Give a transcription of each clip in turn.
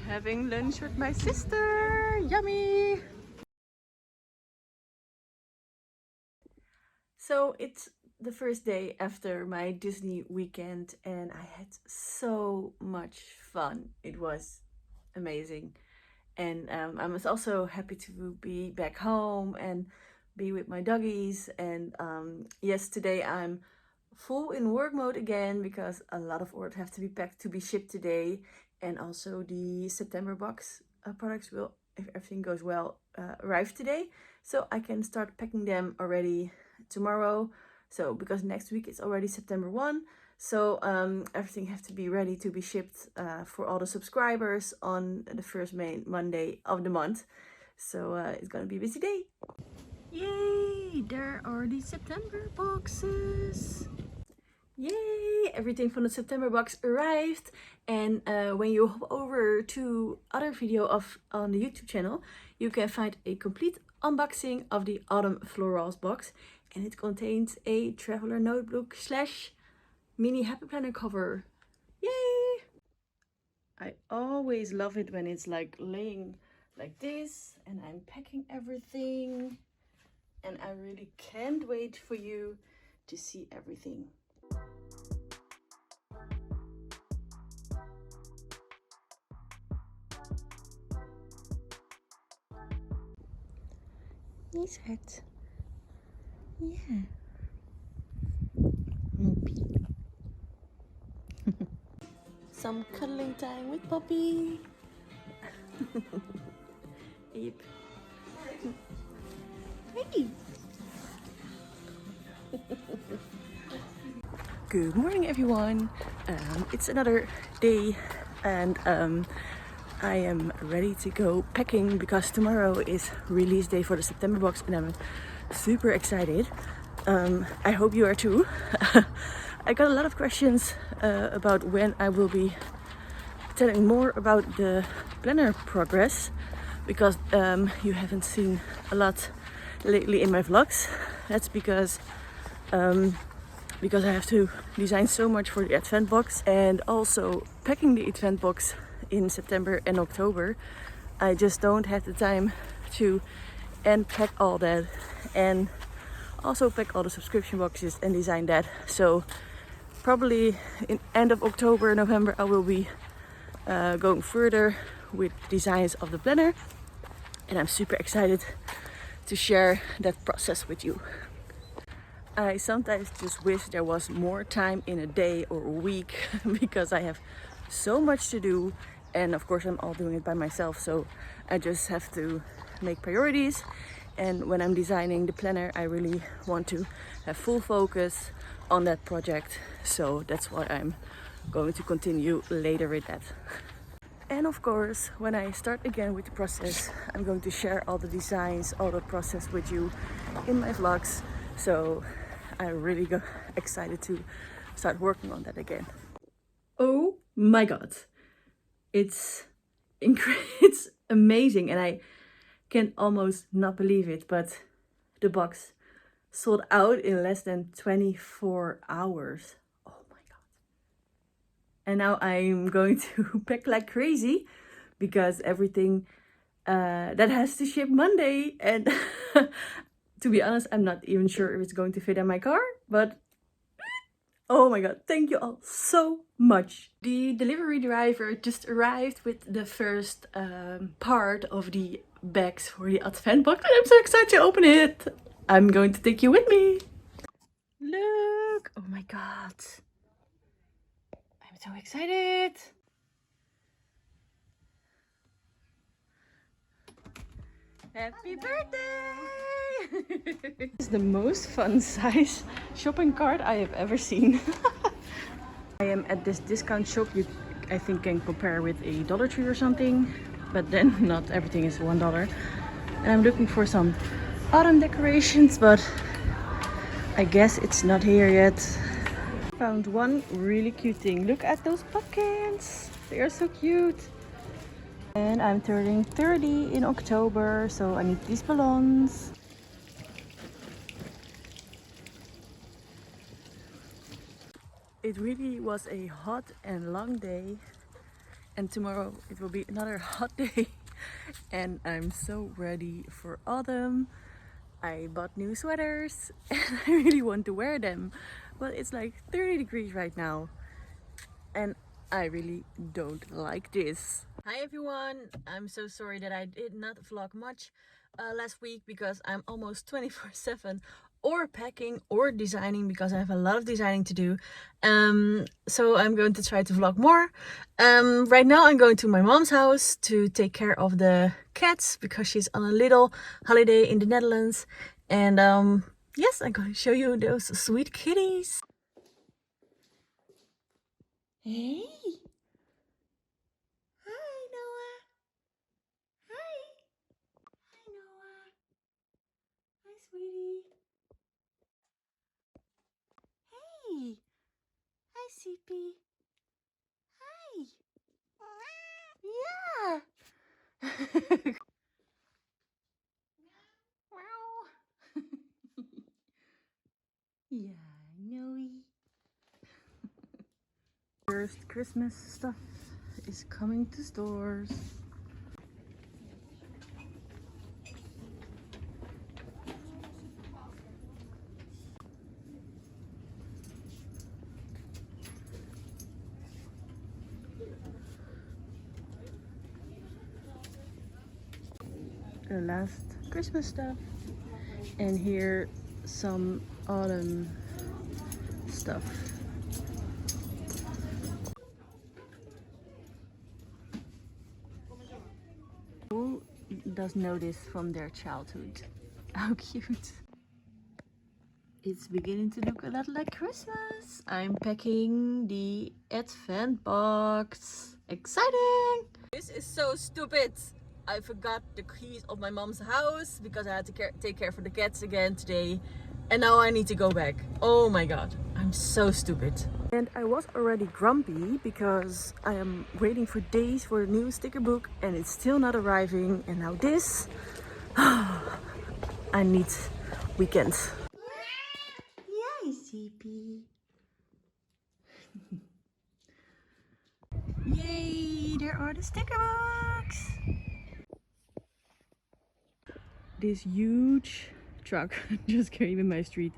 Having lunch with my sister. Yummy! So it's the first day after my Disney weekend and I had so much fun. It was amazing. And I was also happy to be back home and be with my doggies. And yes, today I'm full in work mode again because a lot of orders have to be packed to be shipped today. And also the September box products will, if everything goes well, arrive today. So I can start packing them already tomorrow. So because next week it's already September 1. So everything has to be ready to be shipped for all the subscribers on the first Monday of the month. So it's gonna be a busy day. Yay! There are the September boxes. Yay! Everything from the September box arrived. And when you hop over to other video on the YouTube channel, you can find a complete unboxing of the Autumn Florals box. And it contains a traveler notebook / mini happy planner cover. Yay! I always love it when it's like laying like this and I'm packing everything. And I really can't wait for you to see everything. He's het. Yeah. Moopie. Some cuddling time with Poppy. Yep. Hey. Good morning, everyone. It's another day, and I am ready to go packing because tomorrow is release day for the September box, and I'm super excited. I hope you are too. I got a lot of questions about when I will be telling more about the planner progress because you haven't seen a lot lately in my vlogs. That's because I have to design so much for the advent box and also packing the advent box in September and October. I just don't have the time to pack all that and also pack all the subscription boxes and design that. So probably in end of October, November, I will be going further with designs of the planner, and I'm super excited to share that process with you. I sometimes just wish there was more time in a day or a week because I have so much to do, and of course I'm all doing it by myself, so I just have to make priorities. And when I'm designing the planner, I really want to have full focus on that project, so that's why I'm going to continue later with that. And of course, when I start again with the process, I'm going to share all the designs, all the process with you in my vlogs. So I'm really excited to start working on that again. Oh my god, it's amazing, and I can almost not believe it, but the box sold out in less than 24 hours. Oh my god. And now I'm going to pack like crazy because everything that has to ship Monday, and to be honest, I'm not even sure if it's going to fit in my car, but oh my god, thank you all so much. The delivery driver just arrived with the first part of the bags for the advent box, and I'm so excited to open it. I'm going to take you with me. Look! Oh my god. I'm so excited. Happy birthday! It's the most fun size shopping cart I have ever seen. I am at this discount shop you I think can compare with a Dollar Tree or something, but then not everything is $1. And I'm looking for some autumn decorations, but I guess it's not here yet. Found one really cute thing. Look at those pumpkins. They are so cute. And I'm turning 30 in October, so I need these balloons. It really was a hot and long day, and tomorrow it will be another hot day. And I'm so ready for autumn. I bought new sweaters and I really want to wear them, but it's like 30 degrees right now and I really don't like this. Hi everyone, I'm so sorry that I did not vlog much last week because I'm almost 24/7 or packing or designing because I have a lot of designing to do. So I'm going to try to vlog more. Right now I'm going to my mom's house to take care of the cats because she's on a little holiday in the Netherlands. And yes, I'm going to show you those sweet kitties. Hey! Hi Noah! Hi! Hi Noah! Hi sweetie! Hey! Hi CP! Hi! Yeah! Wow! Yeah, Noe. First Christmas stuff is coming to stores. The last Christmas stuff, and here some autumn stuff. Who does know this from their childhood? How cute! It's beginning to look a lot like Christmas. I'm packing the advent box. Exciting! This is so stupid. I forgot the keys of my mom's house because I had to take care of the cats again today. And now I need to go back. Oh my god, I'm so stupid. And I was already grumpy because I am waiting for days for a new sticker book and it's still not arriving. And now this. I need weekends. Yay, CP. Yay, there are the sticker books. This huge truck just came in my street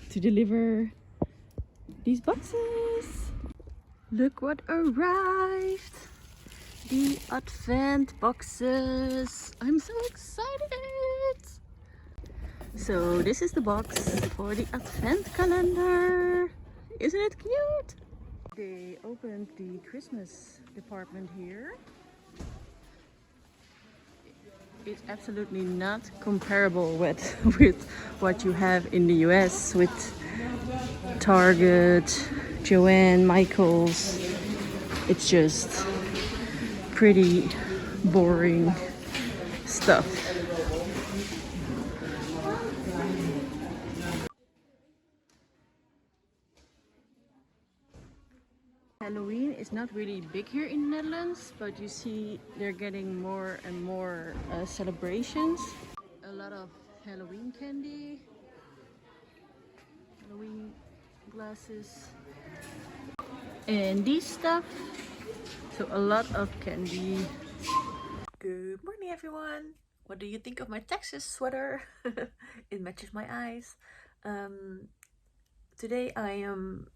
to deliver these boxes. Look what arrived. The advent boxes. I'm so excited. So this is the box for the advent calendar. Isn't it cute? They opened the Christmas department here. It's absolutely not comparable with what you have in the US with Target, Joann, Michaels. It's just pretty boring stuff. Halloween is not really big here in the Netherlands, but you see they're getting more and more celebrations. A lot of Halloween candy, Halloween glasses, and these stuff. So a lot of candy. Good morning everyone! What do you think of my Texas sweater? It matches my eyes. Today I am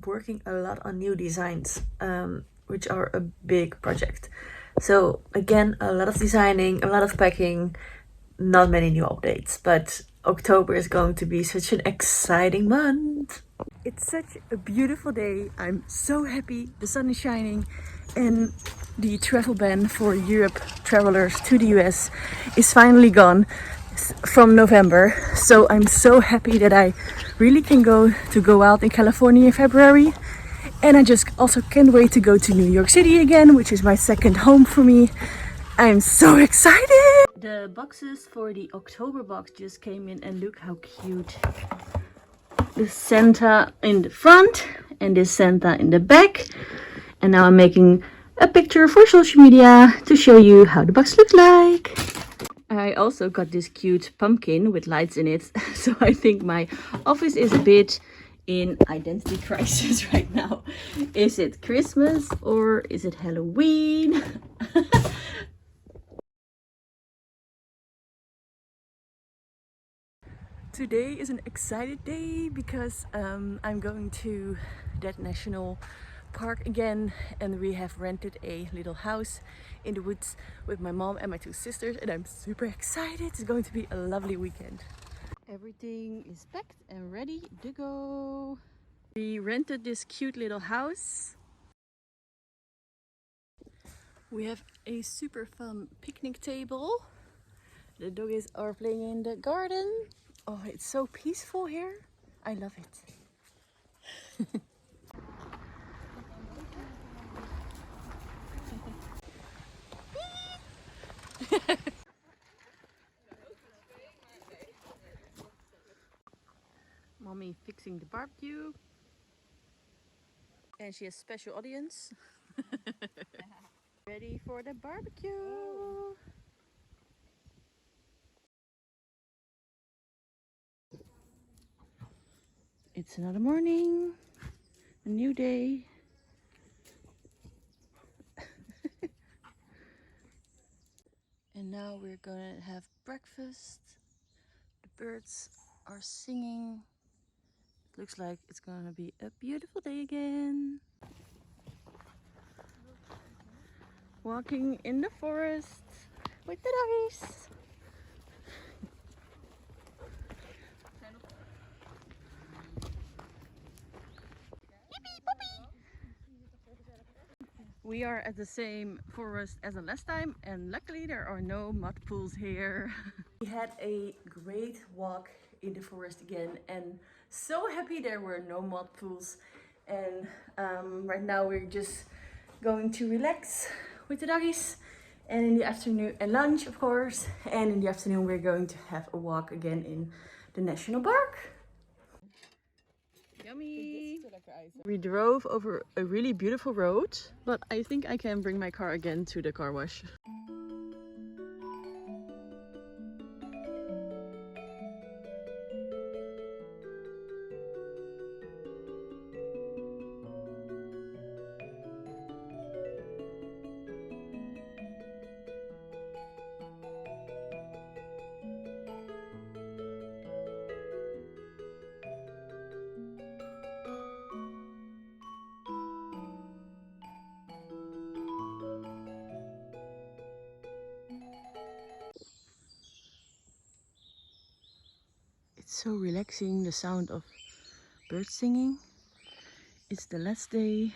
working a lot on new designs, which are a big project. So again, a lot of designing, a lot of packing, not many new updates, but October is going to be such an exciting month. It's such a beautiful day. I'm so happy. The sun is shining and the travel ban for Europe travelers to the US is finally gone from November. So I'm so happy that I really can go out in California in February. And I just also can't wait to go to New York City again, which is my second home for me. I'm so excited! The boxes for the October box just came in and look how cute. The Santa in the front and this Santa in the back. And now I'm making a picture for social media to show you how the box looks like. I also got this cute pumpkin with lights in it. So I think my office is a bit in identity crisis right now. Is it Christmas or is it Halloween? Today is an excited day because I'm going to that national park again, and we have rented a little house in the woods with my mom and my two sisters, and I'm super excited. It's going to be a lovely weekend. Everything is packed and ready to go. We rented this cute little house. We have a super fun picnic table. The doggies are playing in the garden. Oh, it's so peaceful here. I love it. Mommy fixing the barbecue. And she has special audience. Ready for the barbecue. It's another morning, a new day. And now we're gonna have breakfast. The birds are singing. It looks like it's gonna be a beautiful day again. Walking in the forest with the doggies. We are at the same forest as the last time, and luckily there are no mud pools here. We had a great walk in the forest again, and so happy there were no mud pools. And right now we're just going to relax with the doggies, and in the afternoon, and lunch of course, and in the afternoon we're going to have a walk again in the national park. Yummy! We drove over a really beautiful road, but I think I can bring my car again to the car wash. It's so relaxing, the sound of birds singing. It's the last day.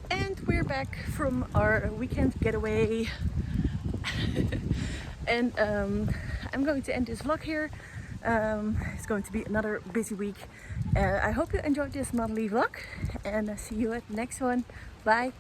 And we're back from our weekend getaway. And I'm going to end this vlog here. It's going to be another busy week. I hope you enjoyed this monthly vlog, and see you at the next one. Bye!